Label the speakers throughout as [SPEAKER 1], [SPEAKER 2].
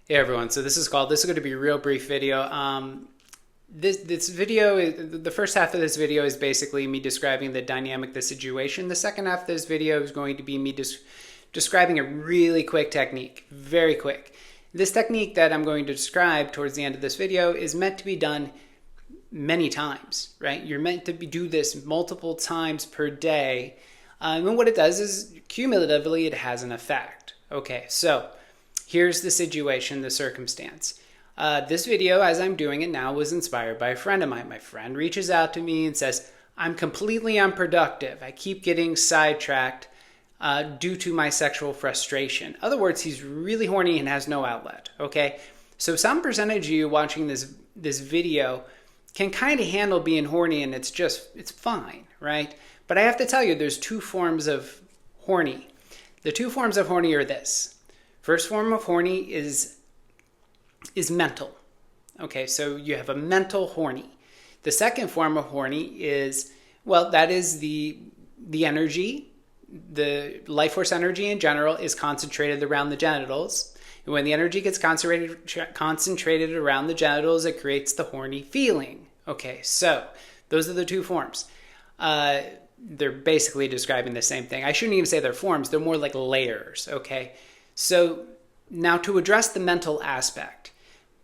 [SPEAKER 1] Hey everyone, so this is going to be a real brief video. This video, the first half of this video is basically me describing the dynamic, the situation. The second half of this video is going to be me describing a really quick technique, very quick. This technique that I'm going to describe towards the end of this video is meant to be done many times, right? You're meant to do this multiple times per day. And what it does is cumulatively, it has an effect. Okay, so here's the situation, the circumstance. This video, as I'm doing it now, was inspired by a friend of mine. My friend reaches out to me and says, I'm completely unproductive. I keep getting sidetracked due to my sexual frustration. In other words, he's really horny and has no outlet, okay? So some percentage of you watching this video can kind of handle being horny and it's fine, right? But I have to tell you, there's two forms of horny. The two forms of horny are this. First form of horny is mental. Okay, so you have a mental horny. The second form of horny is, well, that is the energy, the life force energy in general is concentrated around the genitals. And when the energy gets concentrated around the genitals, it creates the horny feeling. Okay, so those are the two forms. They're basically describing the same thing. I shouldn't even say they're forms, they're more like layers, okay? So now to address the mental aspect,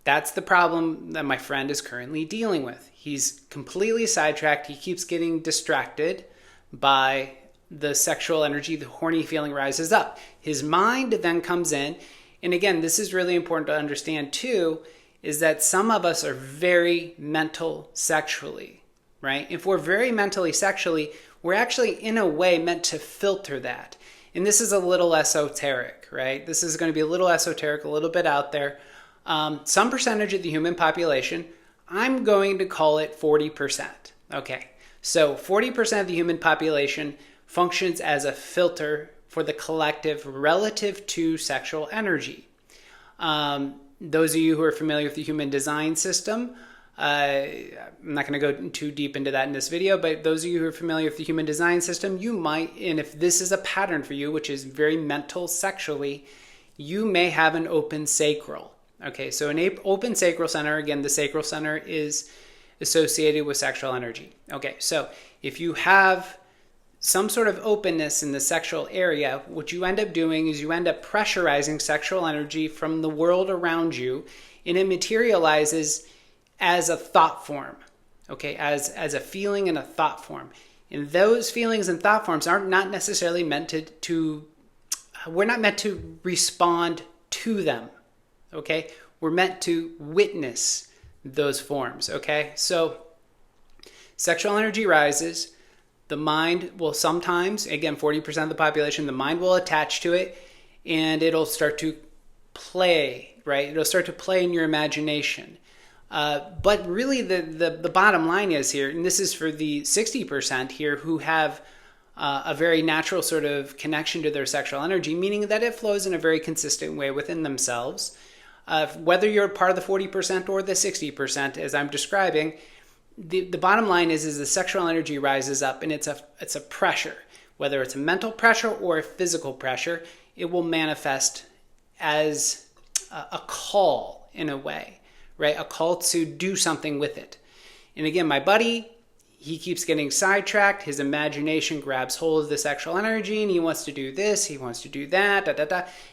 [SPEAKER 1] that's the problem that my friend is currently dealing with. He's completely sidetracked. He keeps getting distracted by the sexual energy. The horny feeling rises up. His mind then comes in. And again, this is really important to understand too, is that some of us are very mental sexually, right? If we're very mentally sexually, we're actually in a way meant to filter that. And this is a little esoteric, right? This is going to be a little esoteric, a little bit out there. Some percentage of the human population, I'm going to call it 40%. Okay, so 40% of the human population functions as a filter for the collective relative to sexual energy. Those of you who are familiar with the human design system, I'm not going to go too deep into that in this video, but those of you who are familiar with the human design system, you might, and if this is a pattern for you, which is very mental sexually, you may have an open sacral. Okay, so an open sacral center, again, the sacral center is associated with sexual energy. Okay, so if you have some sort of openness in the sexual area, what you end up doing is you end up pressurizing sexual energy from the world around you, and it materializes as a thought form, okay, as a feeling and a thought form. And those feelings and thought forms are not necessarily meant we're not meant to respond to them, okay? We're meant to witness those forms, okay? So sexual energy rises. The mind will sometimes, again, 40% of the population, the mind will attach to it and it'll start to play, right? It'll start to play in your imagination. But really the bottom line is here, and this is for the 60% here who have a very natural sort of connection to their sexual energy, meaning that it flows in a very consistent way within themselves. Whether you're part of the 40% or the 60%, as I'm describing, the bottom line is the sexual energy rises up, and it's a pressure. Whether it's a mental pressure or a physical pressure, it will manifest as a call in a way. Right? A call to do something with it. And again, my buddy, he keeps getting sidetracked. His imagination grabs hold of the sexual energy and he wants to do this, he wants to do that,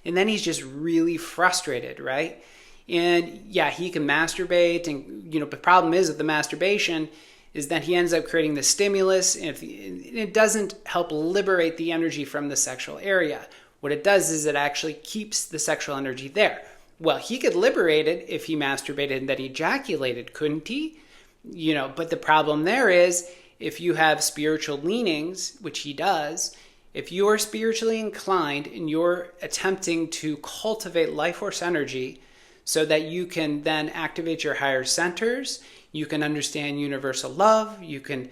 [SPEAKER 1] and then he's just really frustrated, right? And yeah, he can masturbate, and the problem is with the masturbation is that he ends up creating the stimulus, and it doesn't help liberate the energy from the sexual area. What it does is it actually keeps the sexual energy there. Well, he could liberate it if he masturbated and then ejaculated, couldn't he? But the problem there is if you have spiritual leanings, which he does, if you are spiritually inclined and you're attempting to cultivate life force energy so that you can then activate your higher centers, you can understand universal love, you can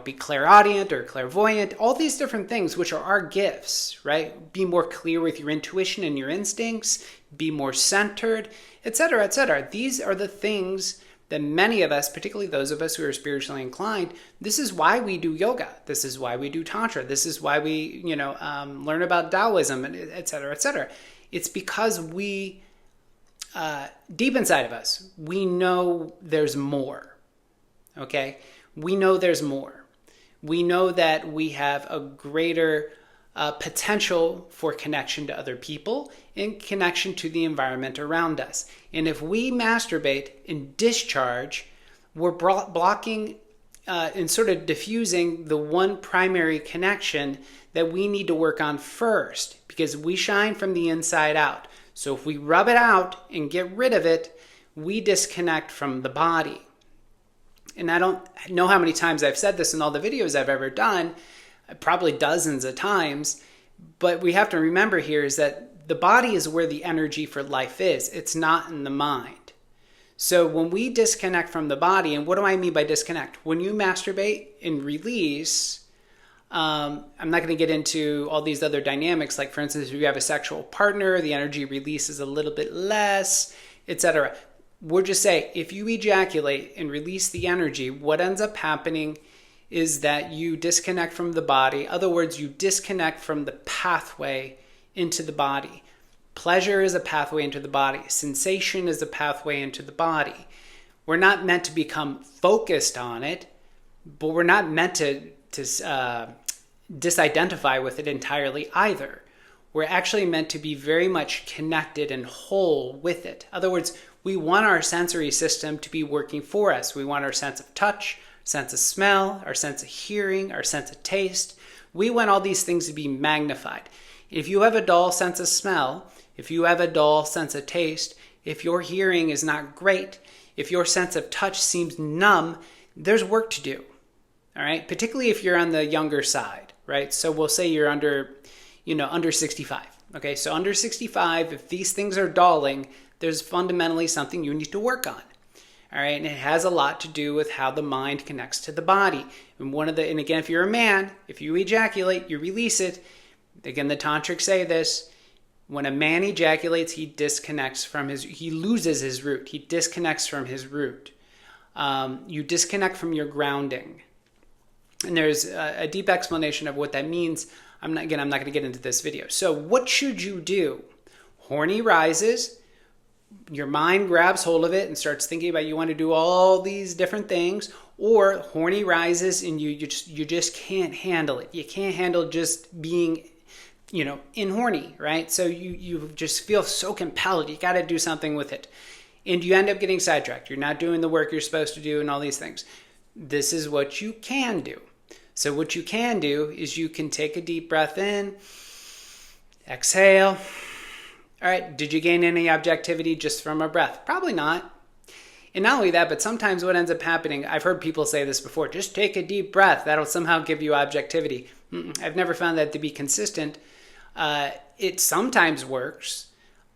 [SPEAKER 1] be clairaudient or clairvoyant, all these different things, which are our gifts, right? Be more clear with your intuition and your instincts, be more centered, etc., etc. These are the things that many of us, particularly those of us who are spiritually inclined, this is why we do yoga. This is why we do Tantra. This is why we, learn about Taoism, etc., etc. It's because we deep inside of us, we know there's more. Okay? We know there's more. We know that we have a greater potential for connection to other people and connection to the environment around us. And if we masturbate and discharge, we're blocking and sort of diffusing the one primary connection that we need to work on first, because we shine from the inside out. So if we rub it out and get rid of it, we disconnect from the body. And I don't know how many times I've said this in all the videos I've ever done, probably dozens of times, but we have to remember here is that the body is where the energy for life is. It's not in the mind. So when we disconnect from the body, and what do I mean by disconnect? When you masturbate and release, I'm not going to get into all these other dynamics, like for instance, if you have a sexual partner, the energy release is a little bit less, etc. We'll just say, if you ejaculate and release the energy, what ends up happening is that you disconnect from the body. In other words, you disconnect from the pathway into the body. Pleasure is a pathway into the body. Sensation is a pathway into the body. We're not meant to become focused on it, but we're not meant to disidentify with it entirely either. We're actually meant to be very much connected and whole with it. In other words, we want our sensory system to be working for us. We want our sense of touch, sense of smell, our sense of hearing, our sense of taste. We want all these things to be magnified. If you have a dull sense of smell, if you have a dull sense of taste, if your hearing is not great, if your sense of touch seems numb, there's work to do. All right? Particularly if you're on the younger side, right? So we'll say you're under 65. Okay? So under 65, if these things are dulling, there's fundamentally something you need to work on. All right? And it has a lot to do with how the mind connects to the body. And again, if you're a man, if you ejaculate, you release it. Again, the tantrics say this. When a man ejaculates, he loses his root. He disconnects from his root. You disconnect from your grounding. And there's a deep explanation of what that means. I'm not going to get into this video. So what should you do? Horny rises. Your mind grabs hold of it and starts thinking about you want to do all these different things. Or horny rises and you just can't handle it. You can't handle just being in horny, right? So you just feel so compelled. You got to do something with it. And you end up getting sidetracked. You're not doing the work you're supposed to do and all these things. This is what you can do. So what you can do is you can take a deep breath in, exhale. All right, did you gain any objectivity just from a breath? Probably not. And not only that, but sometimes what ends up happening, I've heard people say this before, just take a deep breath. That'll somehow give you objectivity. I've never found that to be consistent. It sometimes works.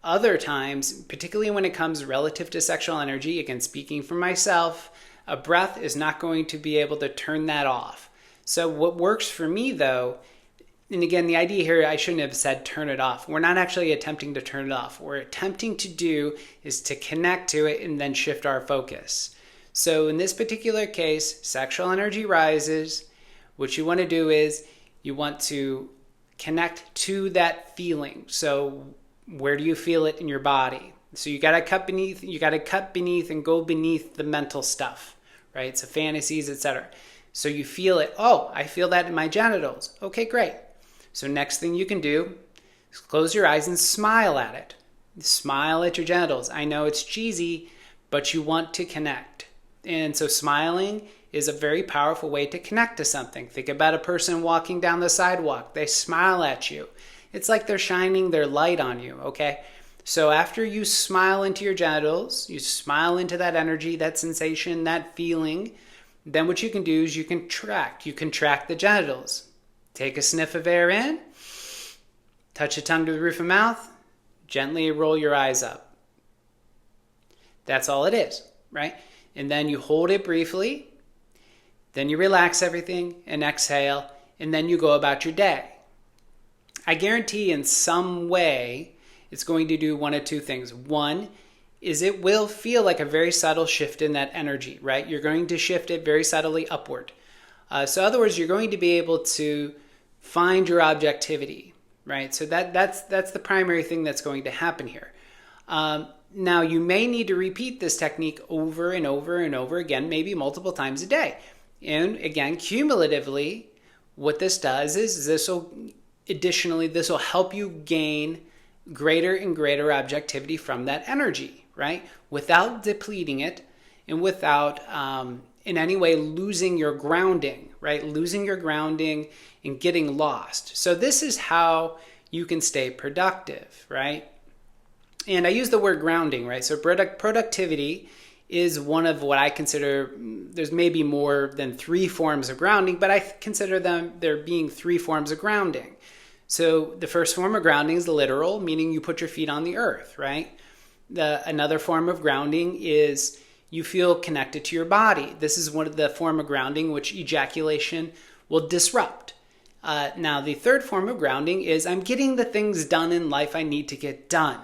[SPEAKER 1] Other times, particularly when it comes relative to sexual energy, again, speaking for myself, a breath is not going to be able to turn that off. So what works for me, though, and again, the idea here, I shouldn't have said turn it off. We're not actually attempting to turn it off. What we're attempting to do is to connect to it and then shift our focus. So in this particular case, sexual energy rises. What you want to do is you want to connect to that feeling. So where do you feel it in your body? So you got to cut beneath and go beneath the mental stuff, right? So fantasies, etc. So you feel it. Oh, I feel that in my genitals. Okay, great. So next thing you can do is close your eyes and smile at it. Smile at your genitals. I know it's cheesy, but you want to connect. And so smiling is a very powerful way to connect to something. Think about a person walking down the sidewalk. They smile at you. It's like they're shining their light on you, okay? So after you smile into your genitals, you smile into that energy, that sensation, that feeling, then what you can do is you contract. You contract the genitals. Take a sniff of air in, touch the tongue to the roof of the mouth, gently roll your eyes up. That's all it is, right? And then you hold it briefly, then you relax everything and exhale, and then you go about your day. I guarantee in some way it's going to do one of two things. One is it will feel like a very subtle shift in that energy, right? You're going to shift it very subtly upward. So in other words, you're going to be able to find your objectivity, right? So that's the primary thing that's going to happen here. Now, you may need to repeat this technique over and over and over again, maybe multiple times a day. And again, cumulatively, what this does is this will help you gain greater and greater objectivity from that energy, right? Without depleting it and without in any way losing your grounding, right? Losing your grounding and getting lost. So this is how you can stay productive, right? And I use the word grounding, right? So productivity is one of what I consider, there's maybe more than 3 forms of grounding, but I consider there being 3 forms of grounding. So the first form of grounding is literal, meaning you put your feet on the earth, right? Another form of grounding is you feel connected to your body. This is one of the form of grounding which ejaculation will disrupt. Now, the third form of grounding is I'm getting the things done in life I need to get done,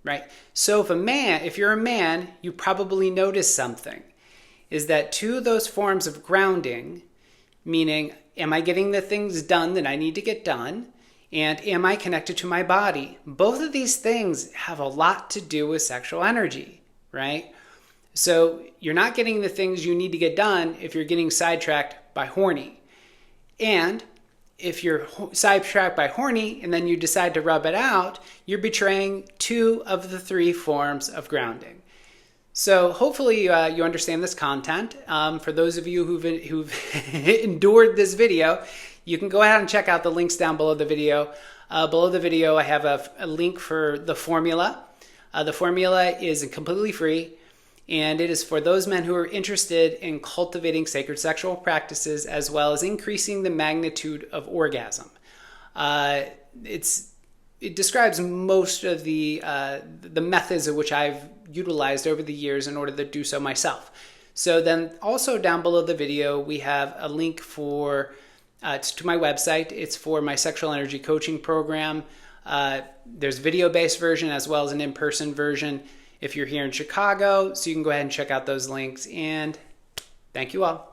[SPEAKER 1] right? So if you're a man, you probably notice something, is that 2 of those forms of grounding, meaning am I getting the things done that I need to get done, and am I connected to my body? Both of these things have a lot to do with sexual energy, right? So you're not getting the things you need to get done if you're getting sidetracked by horny. And if you're sidetracked by horny and then you decide to rub it out, you're betraying 2 of the 3 forms of grounding. So hopefully you understand this content. For those of you who've endured this video, you can go ahead and check out the links down below the video. Below the video, I have a link for the formula. The formula is completely free, and it is for those men who are interested in cultivating sacred sexual practices as well as increasing the magnitude of orgasm. It describes most of the methods of which I've utilized over the years in order to do so myself. So then also down below the video, we have a link it's to my website. It's for my sexual energy coaching program. There's a video-based version as well as an in-person version if you're here in Chicago. So you can go ahead and check out those links. And thank you all.